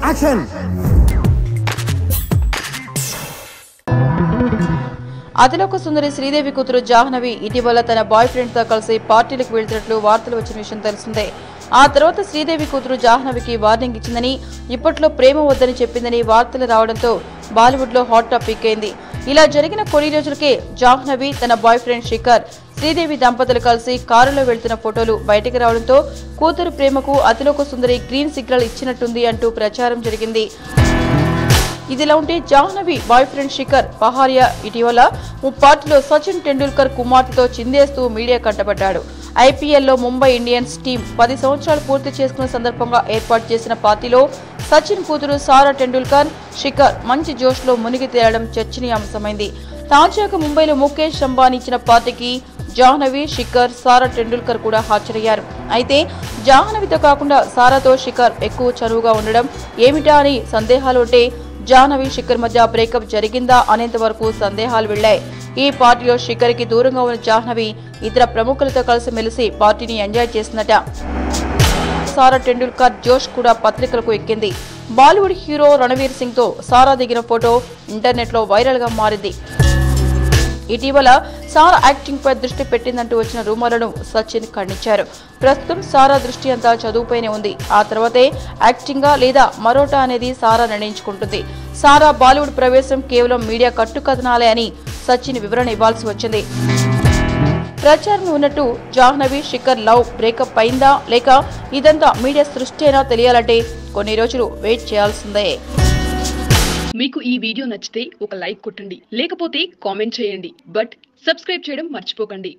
Action. Athiloka Sundari Sridevi కూతురు జాహ్నవి ఇటీవల తన బాయ్ ఫ్రెండ్ తో కలిసి పార్టీలకు వెళ్తున్నట్లు వార్తలు వచ్చిన విషయం తెలిసిందే. ఆ తర్వాత శ్రీదేవి కూతురు జాహ్నవికి వార్నింగ్ ఇచ్చిందని, ఇప్పట్లో ప్రేమ వద్దని చెప్పిందని వార్తలు రావడంతో బాలీవుడ్ లో హాట్ టాపిక్ అయింది. ఇలా జరిగిన కొన్ని రోజులకే జాహ్నవి తన బాయ్ ఫ్రెండ్ శిఖర్, శ్రీదేవి దంపతులు కలిసి కారులో వెళ్తున్న ఫోటోలు బయటకు రావడంతో కూతురు ప్రేమకు అతిలోక సుందరి గ్రీన్ సిగ్నల్ ఇచ్చినట్టుంది అంటూ ప్రచారం జరిగింది. ఇదిలా ఉంటే జాహ్నవి బాయ్ ఫ్రెండ్ శిఖర్ పహారియా ఇటీవల పార్టీలో సచిన్ టెండూల్కర్ కుమార్తెతో చిందేస్తూ మీడియా కంటపడ్డాడు. ఐపీఎల్లో ముంబై ఇండియన్స్ టీం 10 సంవత్సరాలు పూర్తి చేసుకున్న సందర్భంగా ఏర్పాటు చేసిన పార్టీలో సచిన్ కూతురు సారా టెండూల్కర్, శిఖర్ మంచి జోష్లో మునిగి తేలడం చర్చనీయాంశమైంది. తాజాగా ముంబైలో ముఖేష్ అంబానీ ఇచ్చిన పార్టీకి జాహ్నవి, శిఖర్, సారా టెండూల్కర్ కూడా హాజరయ్యారు. అయితే జాహ్నవితో కాకుండా సారాతో శిఖర్ ఎక్కువ చనువుగా ఉండడం ఏమిటా అని సందేహాలు ఉంటే, జాహ్నవి శిఖర్ మధ్య బ్రేకప్ జరిగిందా అనేంత వరకు సందేహాలు వెళ్లాయి. ఈ పార్టీలో శిఖర్ కి దూరంగా ఉన్న జాహ్నవి ఇతర ప్రముఖులతో కలిసి మెలిసి పార్టీని ఎంజాయ్ చేసిందట. సారా టెండూల్కర్ జోష్ కూడా పత్రికలకు ఎక్కింది. బాలీవుడ్ హీరో రణవీర్ సింగ్ తో సారా దిగిన ఫోటో ఇంటర్నెట్ లో వైరల్ గా మారింది. ఇటీవల సారా యాక్టింగ్ పై దృష్టి పెట్టిందంటూ వచ్చిన రూమర్లను సచిన్ ఖండించారు. ప్రస్తుతం సారా దృష్టి అంతా చదువుపైనే ఉంది. ఆ తర్వాతే యాక్టింగా లేదా మరోటా అనేది సారా నిర్ణయించుకుంటుంది. సారా బాలీవుడ్ ప్రవేశం కేవలం మీడియా కట్టుకథనాలే అని సచిన్ వివరణ ఇవ్వాల్సి వచ్చింది. ప్రచారం ఉన్నట్టు జాహ్నవి శిఖర్ లవ్ బ్రేకప్ అయిందా లేక ఇదంతా మీడియా సృష్టి అయినా తెలియాలంటే కొన్ని రోజులు వెయిట్ చేయాల్సిందే. మీకు ఈ వీడియో నచ్చితే ఒక లైక్ కొట్టండి, లేకపోతే కామెంట్ చేయండి. బట్ సబ్స్క్రైబ్ చేయడం మర్చిపోకండి.